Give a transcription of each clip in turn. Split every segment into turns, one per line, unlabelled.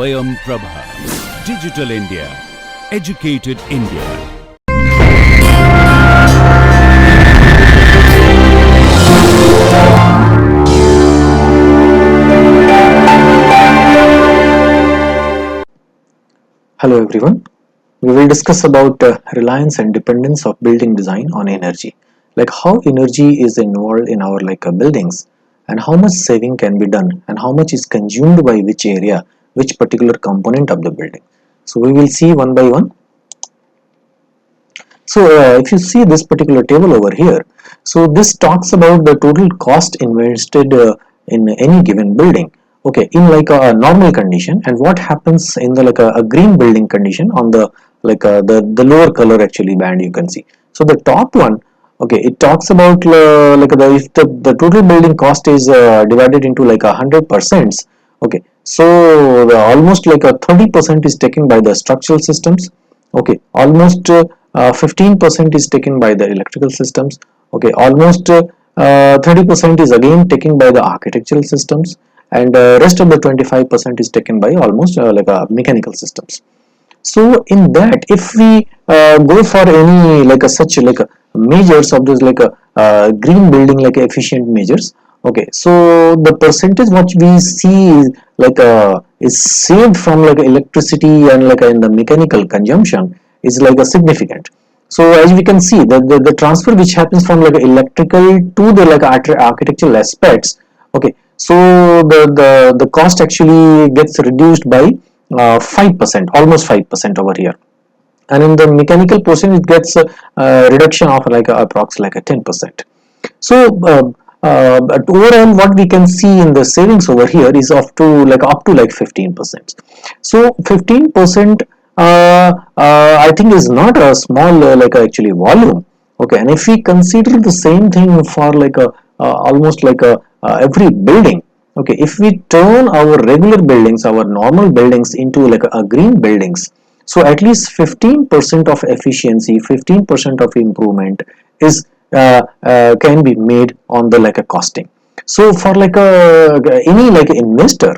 Swayam Prabha. Digital India. Educated India.
Hello everyone. We will discuss about reliance and dependence of building design on energy. Like how energy is involved in our buildings, and how much saving can be done, and how much is consumed by which area, which particular component of the building. So we will see one by one. So if you see this particular table over here, so this talks about the total cost invested in any given building. Okay, in like a normal condition, and what happens in the a green building condition on the the lower color actually band you can see. So the top one, okay, it talks about if the total building cost is divided into 100%. Okay, so almost 30% is taken by the structural systems. Okay, almost 15% is taken by the electrical systems. Okay, almost 30% is again taken by the architectural systems, and rest of the 25% is taken by almost mechanical systems. So in that, if we go for any such measures of this green building efficient measures, okay, so the percentage what we see is saved from electricity and in the mechanical consumption is significant. So as we can see, the transfer which happens from electrical to the architectural aspects, okay, so the cost actually gets reduced by 5%, almost 5% over here, and in the mechanical portion it gets a reduction of approx 10%. So but overall what we can see in the savings over here is up to 15%. So 15% I think is not a small actually volume. Okay, and if we consider the same thing for almost every building, okay, if we turn our regular buildings, our normal buildings into a green buildings, so at least 15% of efficiency, 15% of improvement is can be made on the costing. So for any investor,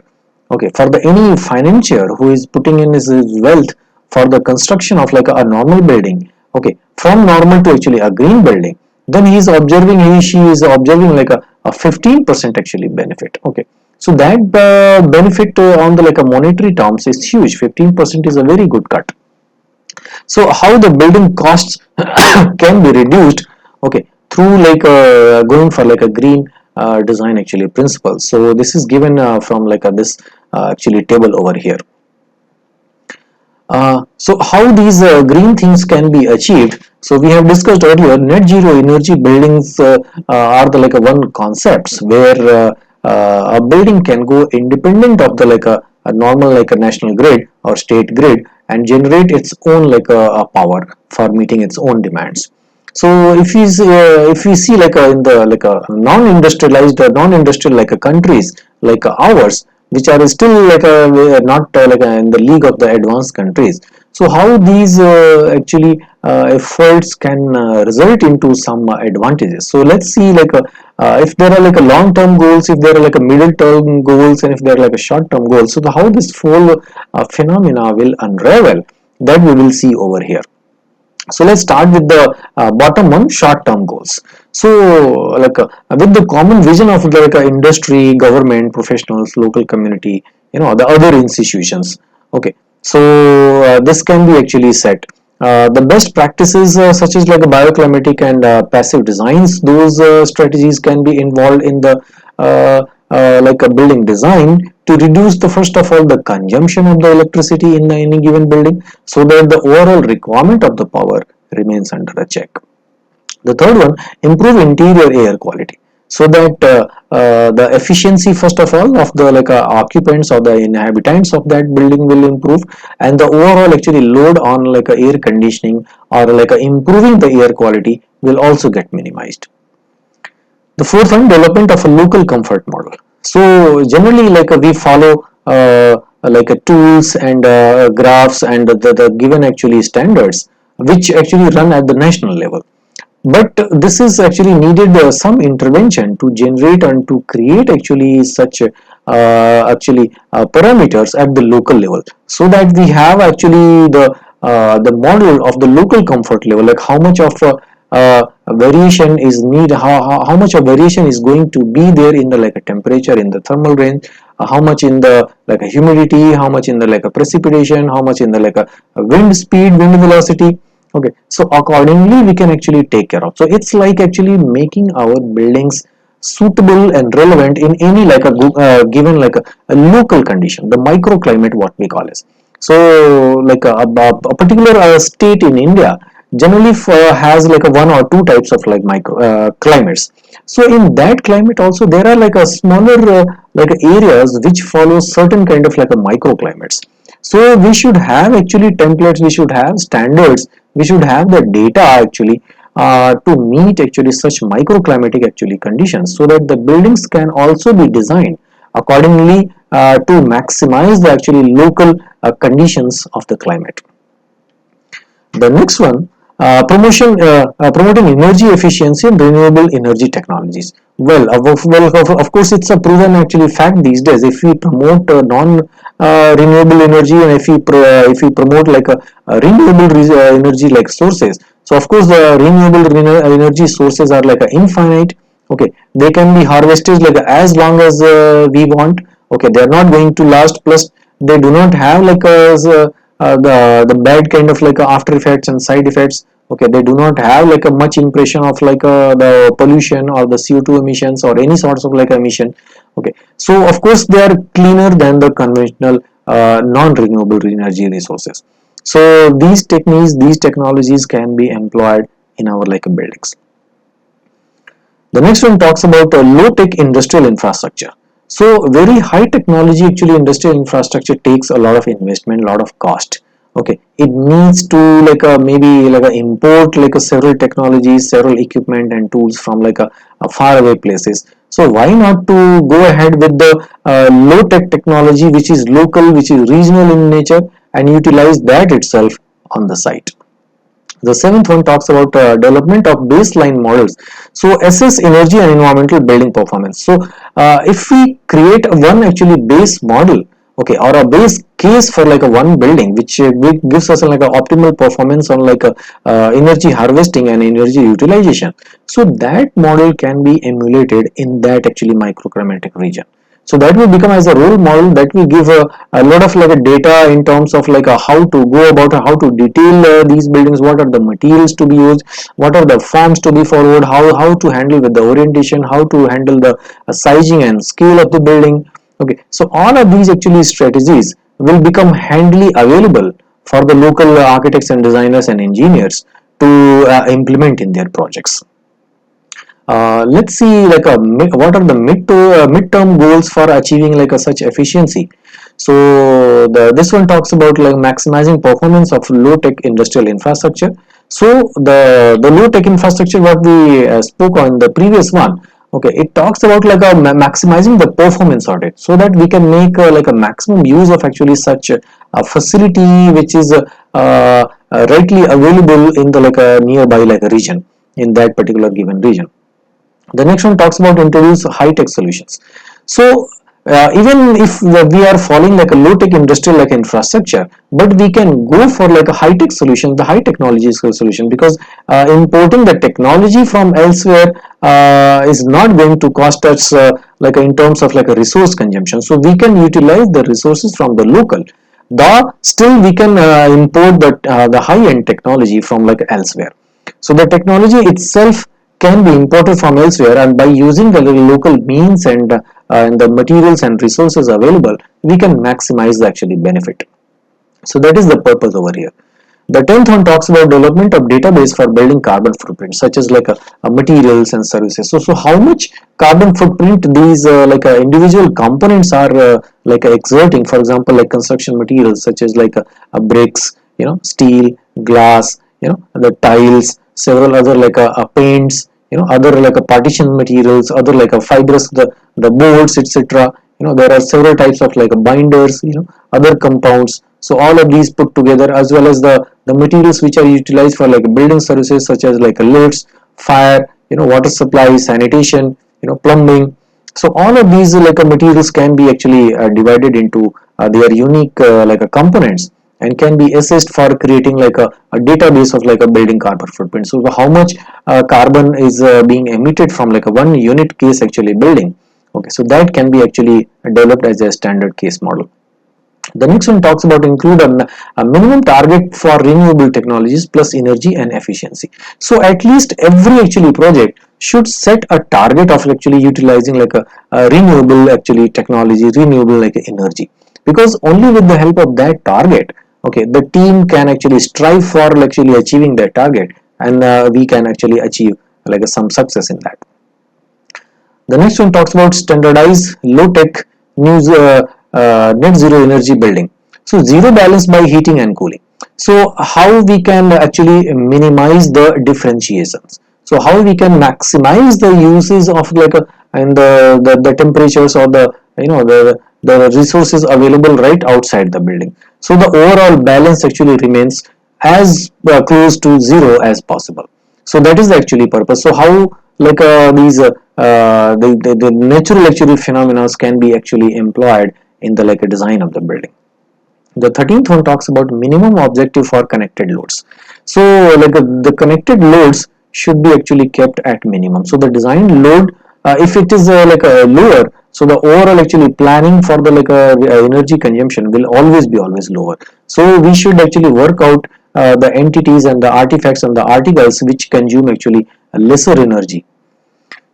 okay, for the any financier who is putting in his wealth for the construction of a normal building, okay, from normal to actually a green building, then he is observing, she is observing a 15% actually benefit. Okay, so that benefit on the monetary terms is huge. 15% is a very good cut. So how the building costs can be reduced, okay, through going for a green design actually principle. So this is given from this actually table over here. So how these green things can be achieved? So we have discussed earlier, net zero energy buildings are the one concepts where a building can go independent of the a normal a national grid or state grid and generate its own a power for meeting its own demands. So if we see in the non-industrialized non-industrial countries like ours, which are still not in the league of the advanced countries, so how these actually efforts can result into some advantages. So let's see if there are long-term goals, if there are middle-term goals, and if there are short-term goals. So how this whole phenomena will unravel, that we will see over here. So let's start with the bottom one, short-term goals. So with the common vision of industry, government, professionals, local community, the other institutions. Okay, so this can be actually set. The best practices such as bioclimatic and passive designs, those strategies can be involved in the a building design to reduce the first of all the consumption of the electricity in any given building, so that the overall requirement of the power remains under a check. The third one, improve interior air quality, so that the efficiency first of all of the occupants or the inhabitants of that building will improve, and the overall actually load on air conditioning or improving the air quality will also get minimized. The fourth one, development of a local comfort model. So generally we follow tools and graphs and the given actually standards which actually run at the national level. But this is actually needed some intervention to generate and to create actually such parameters at the local level, so that we have actually the model of the local comfort level, like how much of variation is need, how much of variation is going to be there in the like a temperature, in the thermal range, how much in the like a humidity, how much in the like a precipitation, how much in the like a wind speed, wind velocity. Okay, so accordingly we can actually take care of. So it's like actually making our buildings suitable and relevant in any like a given like a local condition, the microclimate what we call it. So like a particular state in India generally has like a one or two types of like micro climates. So in that climate also there are like a smaller like areas which follow certain kind of like a microclimates. So we should have actually templates, we should have standards, we should have the data actually to meet actually such microclimatic actually conditions, so that the buildings can also be designed accordingly to maximize the actually local conditions of the climate. The next one, promoting energy efficiency and renewable energy technologies. Of course, it's a proven actually fact these days. If we promote non-renewable energy, and if we promote like a renewable energy like sources, so of course the renewable energy sources are like a infinite. Okay, they can be harvested like as long as we want. Okay, they are not going to last. Plus, they do not have like the bad kind of like after effects and side effects. Okay, they do not have like a much impression of like the pollution or the CO2 emissions or any sorts of like emission. Okay, so of course they are cleaner than the conventional non-renewable energy resources. So these techniques, these technologies can be employed in our like buildings. The next one talks about low-tech industrial infrastructure. So very high technology actually industrial infrastructure takes a lot of investment, a lot of cost. Okay, it needs to like maybe like import like several technologies, several equipment and tools from like a far away places. So why not to go ahead with the low-tech technology, which is local, which is regional in nature, and utilize that itself on the site. The seventh one talks about development of baseline models. So assess energy and environmental building performance. So if we create one actually base model, okay, or a base case for like a one building, which gives us like a optimal performance on like a energy harvesting and energy utilization. So that model can be emulated in that actually microclimatic region. So that will become as a role model, that will give a lot of like a data in terms of like how to go about, how to detail these buildings, what are the materials to be used, what are the forms to be followed, how to handle with the orientation, how to handle the sizing and scale of the building. Okay, so all of these actually strategies will become handily available for the local architects and designers and engineers to implement in their projects. Let's see like what are the midterm goals for achieving like such efficiency. So this one talks about like maximizing performance of low tech industrial infrastructure. So the low tech infrastructure what we spoke on the previous one, okay, it talks about like maximizing the performance of it, so that we can make like a maximum use of actually such a facility which is rightly available in the like a nearby like a region, in that particular given region. The next one talks about introduce high-tech solutions. So even if we are following like a low-tech industrial like infrastructure, but we can go for like a high-tech solution, the high technology solution, because importing the technology from elsewhere is not going to cost us like in terms of like a resource consumption. So we can utilize the resources from the local. The still we can import the high-end technology from like elsewhere. So the technology itself can be imported from elsewhere, and by using the local means and the materials and resources available, we can maximize the actually benefit. So that is the purpose over here. The 10th one talks about development of database for building carbon footprint, such as like materials and services. So how much carbon footprint these individual components are like exerting. For example, like construction materials such as like bricks, steel, glass, the tiles, several other like paints, other like partition materials, other like fibrous, the boards, etc. There are several types of like binders, other compounds. So all of these put together, as well as the materials which are utilized for like building services such as like lids, fire, water supply, sanitation, plumbing. So all of these materials can be actually divided into their unique components, and can be assessed for creating a database of a building carbon footprint. So how much carbon is being emitted from a one unit case actually building. Okay, so that can be actually developed as a standard case model. The next one talks about include a minimum target for renewable technologies plus energy and efficiency. So at least every actually project should set a target of actually utilizing a renewable actually technology, renewable energy, because only with the help of that target, okay, the team can actually strive for actually achieving that target, and we can actually achieve some success in that. The next one talks about standardized low-tech news net zero energy building. So zero balance by heating and cooling. So how we can actually minimize the differentiations. So how we can maximize the uses of and the temperatures, or the resources available right outside the building. So the overall balance actually remains as close to zero as possible. So that is the actually purpose. So how these the natural actually phenomena can be actually employed in the a design of the building. The 13th one talks about minimum objective for connected loads. So the connected loads should be actually kept at minimum. So the design load, if it is lower, so the overall actually planning for the energy consumption will always be always lower. So we should actually work out the entities and the artifacts and the articles which consume actually lesser energy.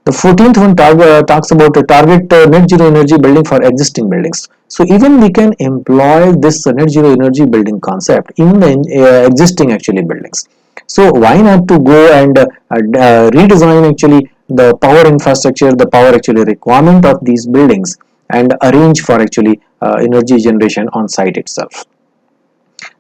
The 14th one talks about a target net zero energy building for existing buildings. So even we can employ this net zero energy building concept in the existing actually buildings. So why not to go and redesign actually the power infrastructure, the power actually requirement of these buildings, and arrange for actually energy generation on site itself.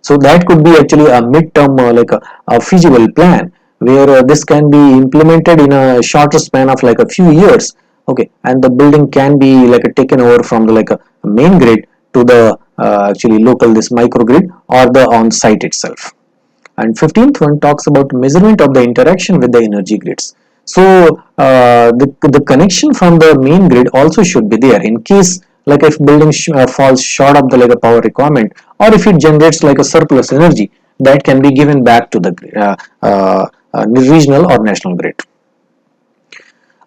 So that could be actually a mid-term a feasible plan, where this can be implemented in a shorter span of a few years. Okay, and the building can be taken over from the a main grid to the actually local this microgrid or the on site itself. And 15th one talks about measurement of the interaction with the energy grids. So the connection from the main grid also should be there in case if building falls short of the power requirement, or if it generates a surplus energy, that can be given back to the regional or national grid.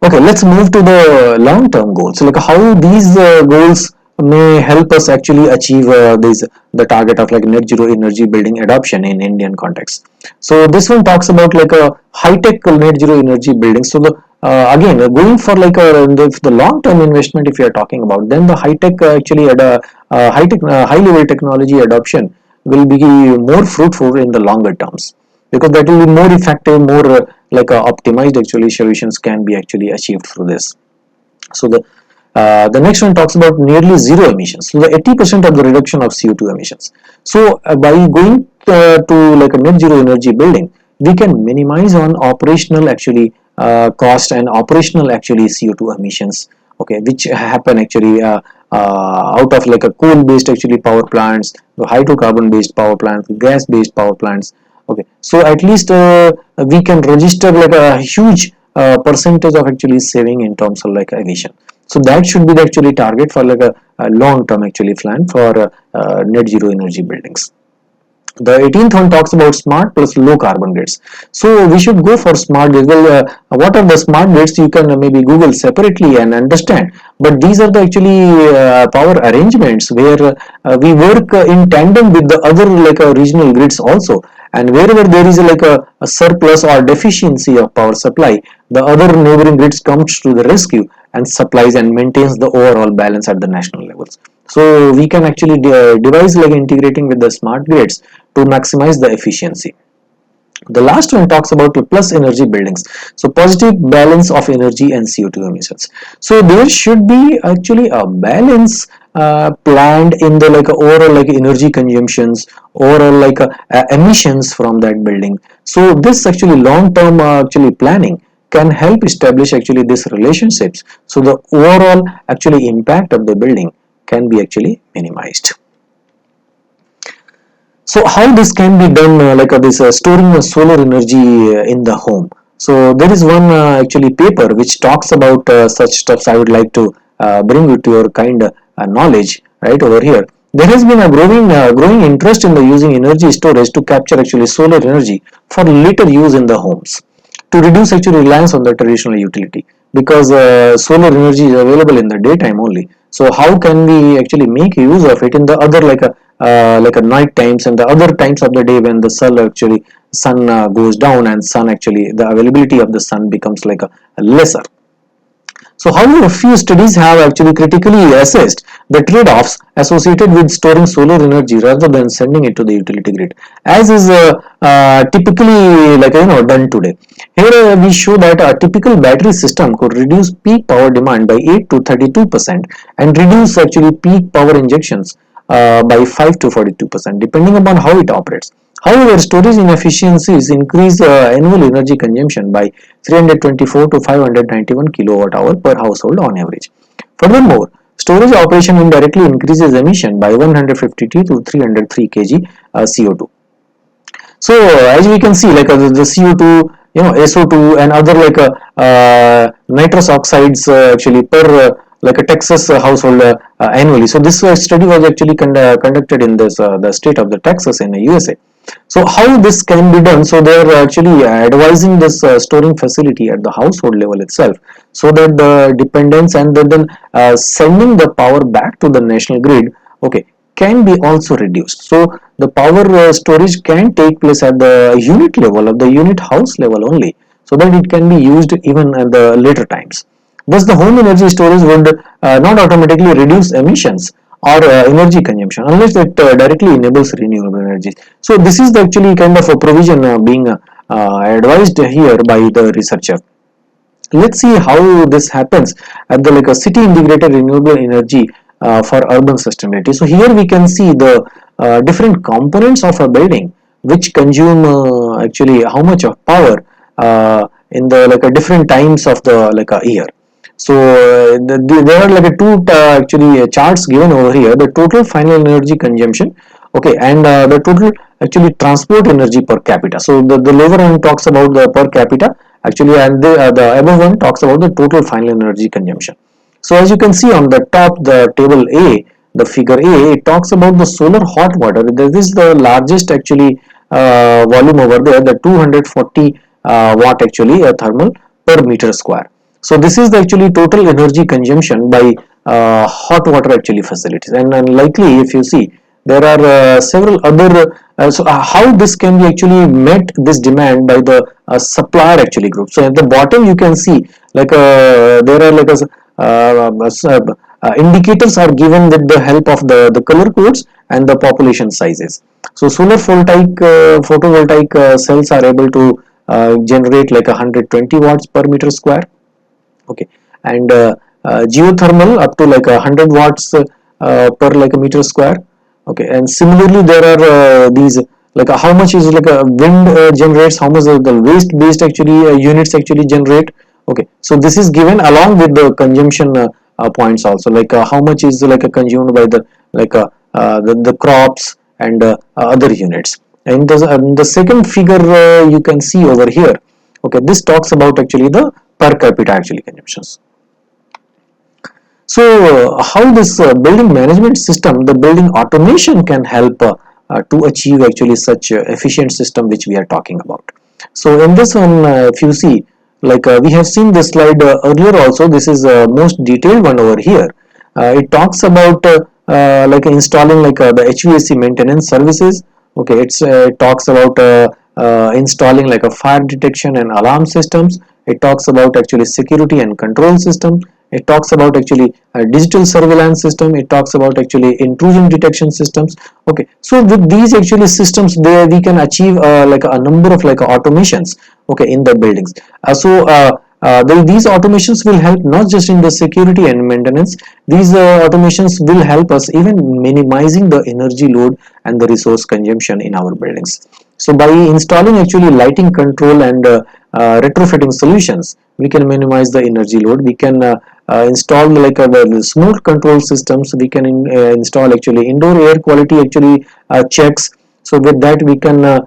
Okay, let's move to the long-term goals. So how these goals may help us actually achieve the target of net zero energy building adoption in Indian context. So this one talks about a high-tech net zero energy building. So the again going for the long-term investment, if you are talking about, then the high-tech actually at a high-tech high-level technology adoption will be more fruitful in the longer terms, because that will be more effective, more optimized actually solutions can be actually achieved through this. So the next one talks about nearly zero emissions, so the 80% of the reduction of CO2 emissions. So by going to a net zero energy building, we can minimize on operational actually cost and operational actually CO2 emissions, okay, which happen actually out of a coal based actually power plants, the hydrocarbon based power plants, gas based power plants. Okay, so at least we can register a huge percentage of actually saving in terms of emission. So that should be the actually target for a long term actually plan for net zero energy buildings. The 18th one talks about smart plus low carbon grids. So we should go for smart grids. Well, what are the smart grids? You can maybe Google separately and understand. But these are the actually power arrangements where we work in tandem with the other regional grids also. And wherever there is a surplus or deficiency of power supply, the other neighboring grids comes to the rescue and supplies and maintains the overall balance at the national levels. So we can actually devise integrating with the smart grids to maximize the efficiency. The last one talks about plus energy buildings. So positive balance of energy and CO2 emissions. So there should be actually a balance planned in the overall energy consumptions, overall emissions from that building. So this actually long term actually planning can help establish actually these relationships, so the overall actually impact of the building can be actually minimized. So how this can be done, this storing the solar energy in the home. So there is one actually paper which talks about such stuffs. I would like to bring it to your kind knowledge right over here. There has been a growing interest in the using energy storage to capture actually solar energy for later use in the homes to reduce actually reliance on the traditional utility, because solar energy is available in the daytime only. So how can we actually make use of it in the other like a night times and the other times of the day when the sun goes down and sun actually the availability of the sun becomes like a lesser. So, however, few studies have actually critically assessed the trade-offs associated with storing solar energy rather than sending it to the utility grid, as is typically done today. Here we show that a typical battery system could reduce peak power demand by 8 to 32% and reduce actually peak power injections by 5 to 42% depending upon how it operates. However, storage inefficiencies increase annual energy consumption by 324 to 591 kilowatt hour per household on average. Furthermore, storage operation indirectly increases emission by 152 to 303 kg CO2. So as we can see, the CO2, SO2 and other nitrous oxides actually per like a Texas household annually. So this study was actually conducted in this the state of the Texas in the USA. So how this can be done? So they are actually advising this storing facility at the household level itself, so that the dependence and then sending the power back to the national grid, okay, can be also reduced. So the power storage can take place at the unit level, of the unit house level only, so that it can be used even at the later times. Thus, the home energy storage would not automatically reduce emissions or energy consumption unless it directly enables renewable energies. So, this is the actually kind of a provision being advised here by the researcher. Let's see how this happens at the a city integrated renewable energy for urban sustainability. So here we can see the different components of a building which consume actually how much of power in the different times of the a year. So there are two actually charts given over here: the total final energy consumption, okay, and the total actually transport energy per capita. So the lower one talks about the per capita actually, and the above one talks about the total final energy consumption. So as you can see on the top, the table A, the figure A, it talks about the solar hot water. This is the largest actually volume over there, the 240 watt actually thermal per meter square. So this is the actually total energy consumption by hot water actually facilities, and likely if you see there are several other how this can be actually met this demand by the supplier actually group. So at the bottom you can see there are indicators are given with the help of the color codes and the population sizes. So solar photovoltaic cells are able to generate 120 watts per meter square, okay, and geothermal up to 100 watts per a meter square, okay, and similarly there are these how much is a wind generates, how much the waste based actually units actually generate, okay. So this is given along with the consumption points also, how much is consumed by the crops and other units. And the second figure you can see over here, okay, this talks about actually the per capita actually consumptions. So how this building management system, the building automation can help to achieve actually such efficient system which we are talking about. So in this one, if you see, we have seen this slide earlier also, this is most detailed one over here. It talks about installing the HVAC maintenance services. Okay, it talks about installing a fire detection and alarm systems. It talks about actually security and control system. It talks about actually digital surveillance system. It talks about actually intrusion detection systems. Okay, so with these actually systems, there we can achieve a number of automations, okay, in the buildings. These automations will help not just in the security and maintenance. These automations will help us even minimizing the energy load and the resource consumption in our buildings. So by installing actually lighting control and retrofitting solutions, we can minimize the energy load. We can install the smoke control systems. We can install actually indoor air quality actually checks. So with that we can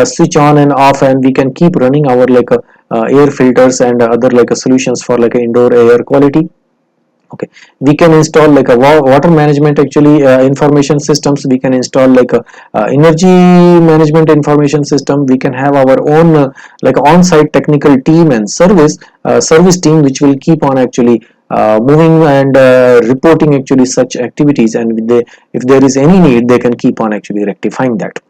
switch on and off, and we can keep running our air filters and other solutions for indoor air quality. Okay, we can install water management actually information systems. We can install energy management information system. We can have our own on-site technical team and service team, which will keep on actually moving and reporting actually such activities, and if there is any need, they can keep on actually rectifying that.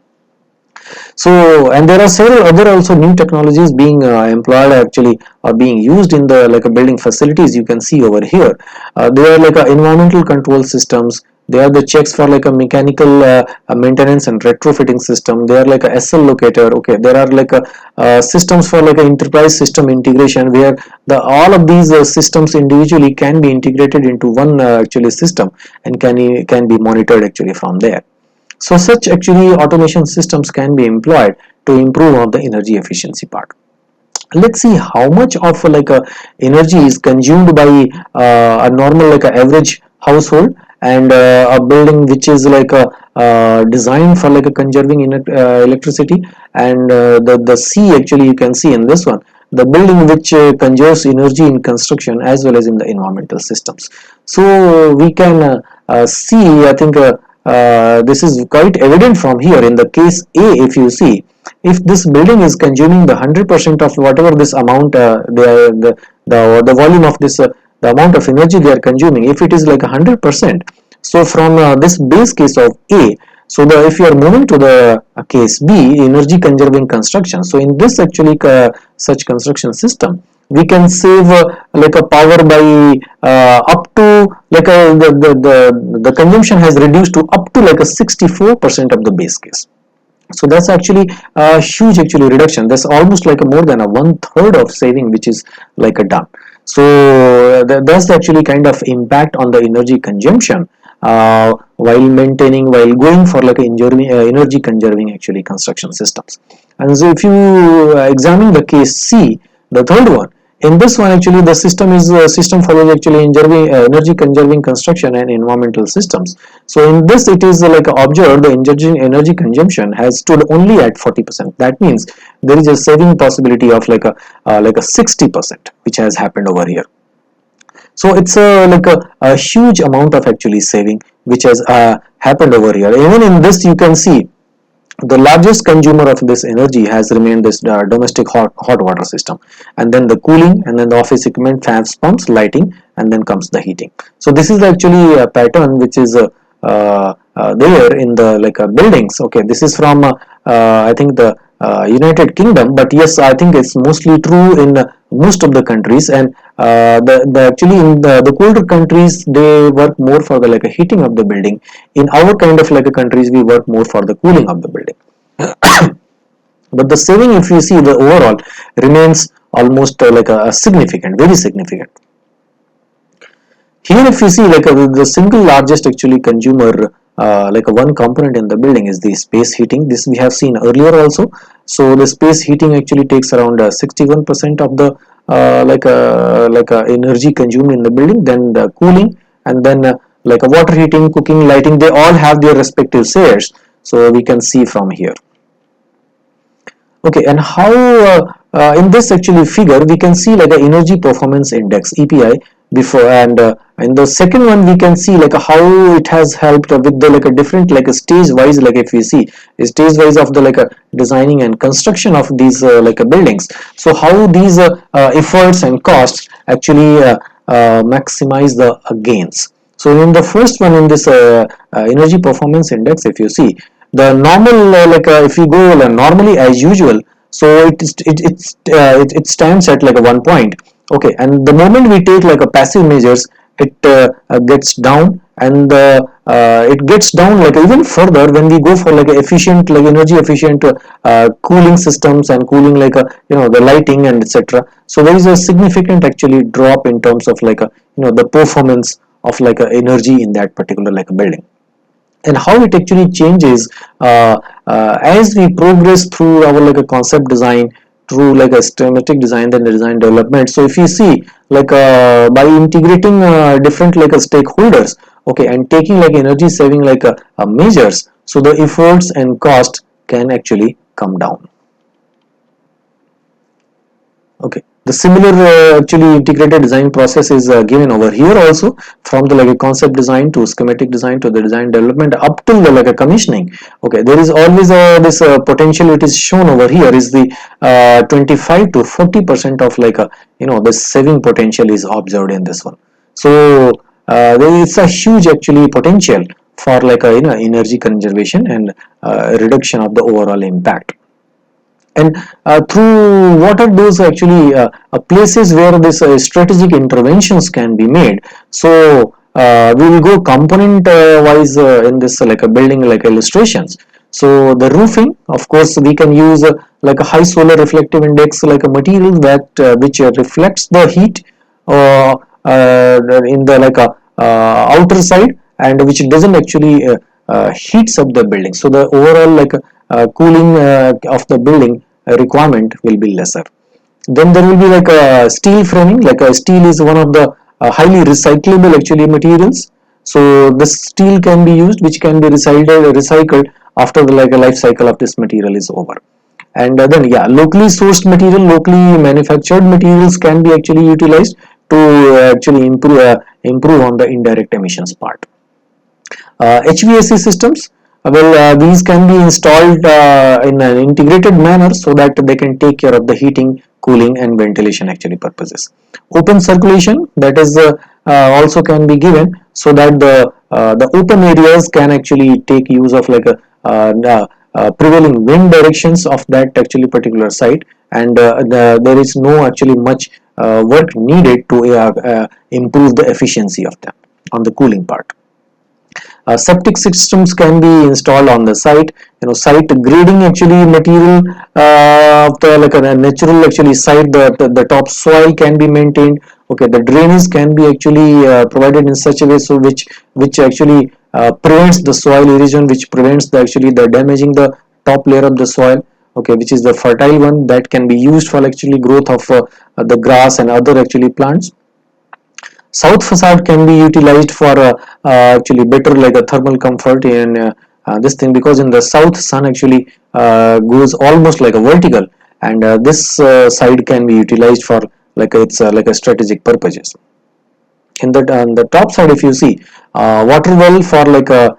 So, and there are several other also new technologies being employed actually, or being used in the building facilities. You can see over here, they are environmental control systems. They are the checks for a mechanical maintenance and retrofitting system. They are a SL locator. Okay, there are systems for enterprise system integration, where the all of these systems individually can be integrated into one actually system, and can be monitored actually from there. So such actually automation systems can be employed to improve on the energy efficiency part. Let's see how much of energy is consumed by a normal average household, and a building which is designed for conserving electricity, and the C actually you can see in this one, the building which conserves energy in construction as well as in the environmental systems. So we can see, I think this is quite evident from here in the case A. If you see, if this building is consuming the 100% of whatever this amount, the volume of this, the amount of energy they are consuming, if it is 100%, so from this base case of A, so if you are moving to the case B, energy conserving construction, so in this actually such construction system, we can save a power by up to the consumption has reduced to up to 64% of the base case. So that's actually a huge actually reduction. That's almost more than a 1/3 of saving which is done. So that's actually kind of impact on the energy consumption while going for energy conserving actually construction systems. And so if you examine the case C, the third one, in this one actually the system is a system follows actually energy conserving construction and environmental systems. So in this it is observed the energy consumption has stood only at 40%. That means there is a saving possibility of a 60%, which has happened over here. So it's a huge amount of actually saving which has happened over here. Even in this you can see the largest consumer of this energy has remained this domestic hot water system, and then the cooling, and then the office equipment, fans, pumps, lighting, and then comes the heating. So this is actually a pattern which is there in the buildings. Okay, this is from I think the United Kingdom, but yes, I think it's mostly true in most of the countries, and the actually in the colder countries they work more for the heating of the building. In our kind of countries, we work more for the cooling of the building. But the saving, if you see, the overall remains almost a significant, very significant. Here if you see the single largest actually consumer one component in the building is the space heating. This we have seen earlier also. So the space heating actually takes around 61% of the energy consumed in the building. Then the cooling, and then water heating, cooking, lighting, they all have their respective shares. So we can see from here. Okay, and how in this actually figure we can see energy performance index EPI before, and in the second one we can see how it has helped with the different stage wise, if we see stage wise of the designing and construction of these buildings. So how these efforts and costs actually maximize the gains. So in the first one, in this energy performance index, if you see the normal if you go normally as usual, so it stands at 1 point. Okay, and the moment we take a passive measures, it gets down, and it gets down even further when we go for efficient energy efficient cooling systems and cooling the lighting and etc. So there is a significant actually drop in terms of the performance of energy in that particular building. And how it actually changes as we progress through our concept design, through a schematic design, then the design development. So if you see by integrating different stakeholders, okay, and taking energy saving measures, so the efforts and cost can actually come down. Okay, the similar actually integrated design process is given over here also, from the like a concept design to schematic design to the design development up till the like a commissioning. Okay, there is always this potential it is shown over here is the 25 to 40% of like a, you know, the saving potential is observed in this one. So there is a huge actually potential for like a, you know, energy conservation and reduction of the overall impact. And through what are those actually places where this strategic interventions can be made. So we will go component wise in this like a building like illustrations. So the roofing, of course, we can use like a high solar reflective index, like a material that which reflects the heat in the like a outer side, and which doesn't actually heats up the building. So the overall like cooling of the building requirement will be lesser. Then there will be like a steel framing. Like a steel is one of the highly recyclable actually materials. So this steel can be used, which can be recycled after the like a life cycle of this material is over. And then yeah, locally sourced material, locally manufactured materials can be actually utilized to actually improve on the indirect emissions part. HVAC systems, these can be installed in an integrated manner so that they can take care of the heating, cooling and ventilation actually purposes. Open circulation, that is also can be given so that the open areas can actually take use of like a prevailing wind directions of that actually particular site, and there is no actually much work needed to improve the efficiency of them on the cooling part. Septic systems can be installed on the site. You know, site grading actually material of the like a natural actually site, the top soil can be maintained. Okay, the drainage can be actually provided in such a way so which actually prevents the soil erosion, which prevents the actually the damaging the top layer of the soil. Okay, which is the fertile one that can be used for actually growth of the grass and other actually plants. South facade can be utilized for actually better like a thermal comfort in this thing, because in the south sun actually goes almost like a vertical, and this side can be utilized for like it's like a strategic purposes. In that on the top side, if you see water well for like a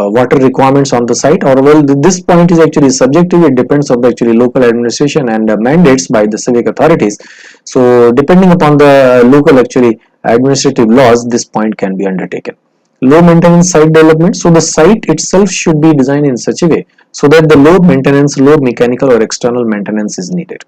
water requirements on the site, or well, this point is actually subjective. It depends on the actually local administration and mandates by the civic authorities. So depending upon the local actually administrative laws, this point can be undertaken. Low maintenance site development, so the site itself should be designed in such a way so that the low maintenance, low mechanical or external maintenance is needed.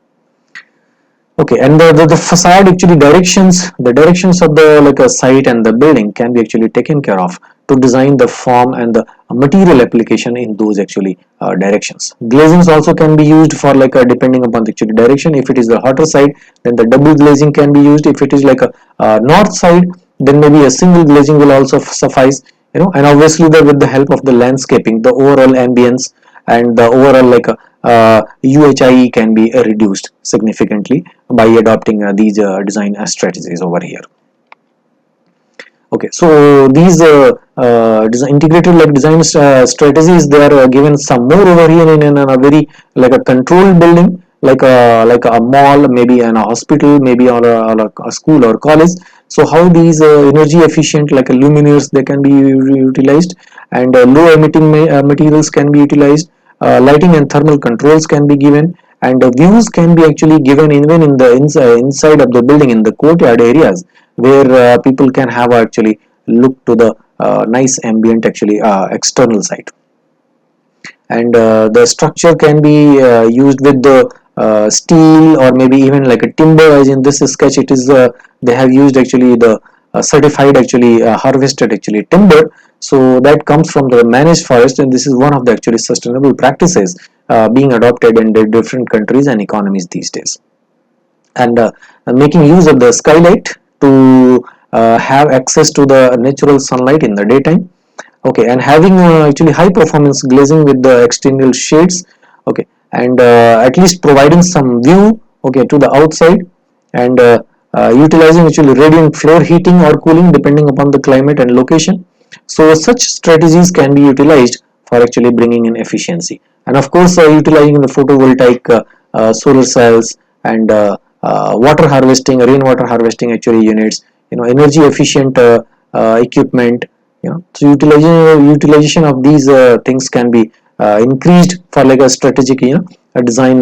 Okay, and the facade actually the directions of the like a site and the building can be actually taken care of to design the form and the material application in those actually directions. Glazings also can be used for like a, depending upon the actually direction. If it is the hotter side, then the double glazing can be used. If it is like a north side, then maybe a single glazing will also suffice, you know. And obviously with the help of the landscaping, the overall ambience and the overall like UHIE can be reduced significantly by adopting these design strategies over here. Okay, so these integrated like design strategies, they are given some more over here in a very like a controlled building, like a mall, maybe in a hospital, maybe or a school or college. So how these energy efficient like luminaires they can be utilized, and low emitting materials can be utilized. Lighting and thermal controls can be given, and views can be actually given even in the inside of the building, in the courtyard areas, where people can have actually look to the nice ambient actually external side. And the structure can be used with the steel or maybe even like a timber, as in this sketch it is they have used actually the certified actually harvested actually timber, so that comes from the managed forest, and this is one of the actually sustainable practices being adopted in the different countries and economies these days. And making use of the skylight to have access to the natural sunlight in the daytime. Okay, and having actually high performance glazing with the external shades. Okay, and at least providing some view, okay, to the outside, and utilizing actually radiant floor heating or cooling depending upon the climate and location. So such strategies can be utilized for actually bringing in efficiency. and of course utilizing the photovoltaic solar cells and water harvesting, rainwater harvesting actually units, energy efficient equipment, so utilization of these things can be increased for like a strategic a design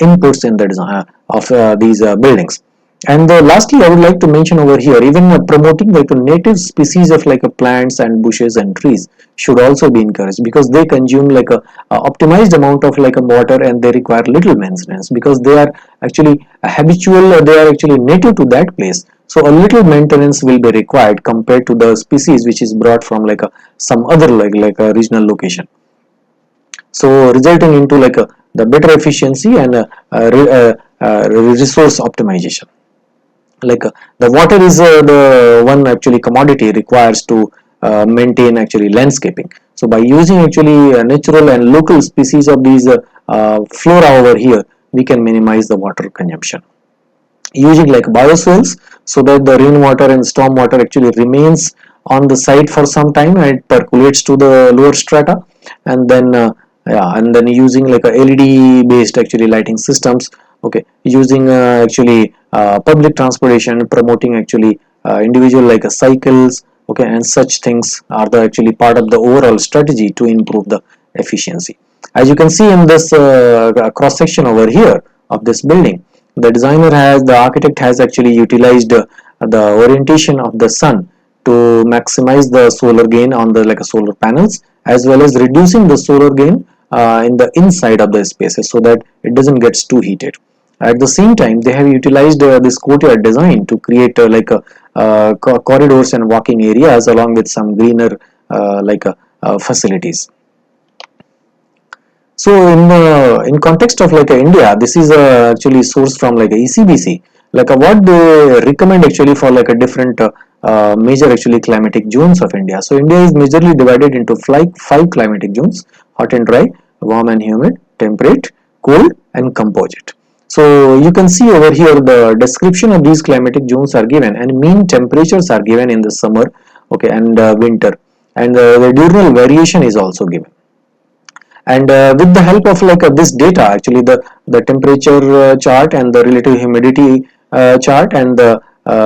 inputs in the design of these buildings. And lastly, I would like to mention over here, even promoting like a native species of like a plants and bushes and trees should also be encouraged, because they consume like a optimized amount of like a water, and they require little maintenance because they are actually habitual, they are actually native to that place. So a little maintenance will be required compared to the species which is brought from like some other like a regional location. So resulting into like the better efficiency and resource optimization. Like the water is the one actually commodity requires to maintain actually landscaping. So by using actually natural and local species of these flora over here, we can minimize the water consumption using like biofuels, so that the rainwater and storm water actually remains on the site for some time and it percolates to the lower strata. And then yeah, and then using like a LED based actually lighting systems, okay, using actually public transportation, promoting actually individual like cycles, okay, and such things are the actually part of the overall strategy to improve the efficiency. As you can see in this cross section over here of this building, the architect has actually utilized the orientation of the sun to maximize the solar gain on the like solar panels, as well as reducing the solar gain in the inside of the spaces, so that it doesn't get too heated. At the same time, they have utilized this courtyard design to create corridors and walking areas along with some greener facilities. So in context of like India, this is actually sourced from like ECBC. Like what they recommend actually for like a different major actually climatic zones of India. So India is majorly divided into five climatic zones: hot and dry, warm and humid, temperate, cold, and composite. So you can see over here the description of these climatic zones are given, and mean temperatures are given in the summer, okay, and winter, and the diurnal variation is also given. And with the help of like this data, actually the temperature chart and the relative humidity chart and the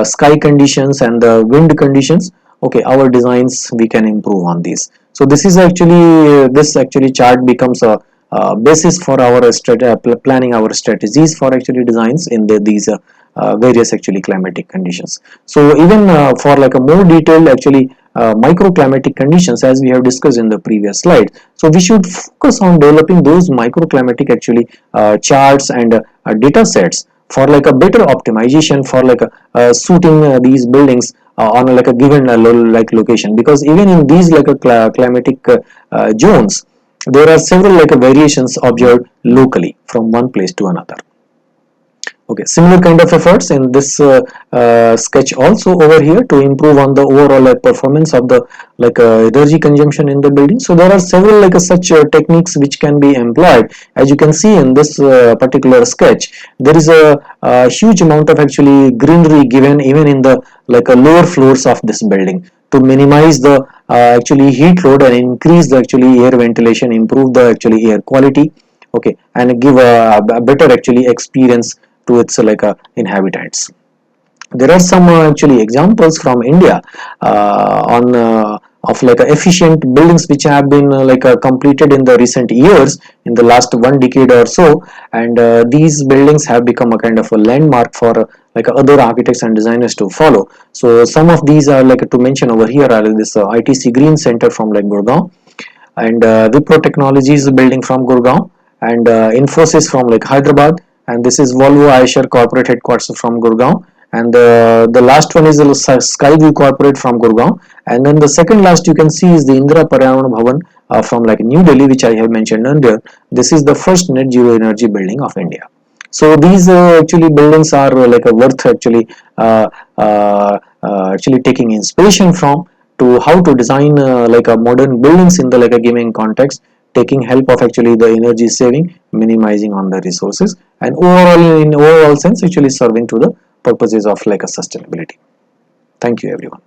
sky conditions and the wind conditions, okay, our designs we can improve on these. So this is actually this actually chart becomes a basis for our planning our strategies for actually designs in these various actually climatic conditions. So even for like a more detailed actually microclimatic conditions, as we have discussed in the previous slide, so we should focus on developing those microclimatic actually charts and data sets for like a better optimization for like suiting these buildings on like a given like location, because even in these like a climatic zones, there are several like variations observed locally from one place to another. Okay, similar kind of efforts in this sketch also over here to improve on the overall performance of the like energy consumption in the building. So there are several like such techniques which can be employed. As you can see in this particular sketch, there is a huge amount of actually greenery given even in the like lower floors of this building to minimize the actually heat load and increase the actually air ventilation, improve the actually air quality, okay, and give a better actually experience to its like inhabitants. There are some actually examples from India on of like efficient buildings which have been completed in the recent years, in the last one decade or so, and these buildings have become a kind of a landmark for like other architects and designers to follow. So some of these are like to mention over here are this ITC Green Center from like Gurgaon, and Wipro Technologies building from Gurgaon, and Infosys from like Hyderabad, and this is Volvo Eicher corporate headquarters from Gurgaon, and the last one is the Skyview corporate from Gurgaon, and then the second last you can see is the Indira Paryavan Bhavan from like New Delhi, which I have mentioned earlier. This is the first net zero energy building of India. So these actually buildings are worth actually actually taking inspiration from to how to design like a modern buildings in the like a given context, taking help of actually the energy saving, minimizing on the resources, and overall in overall sense actually serving to the purposes of like a sustainability. Thank you everyone.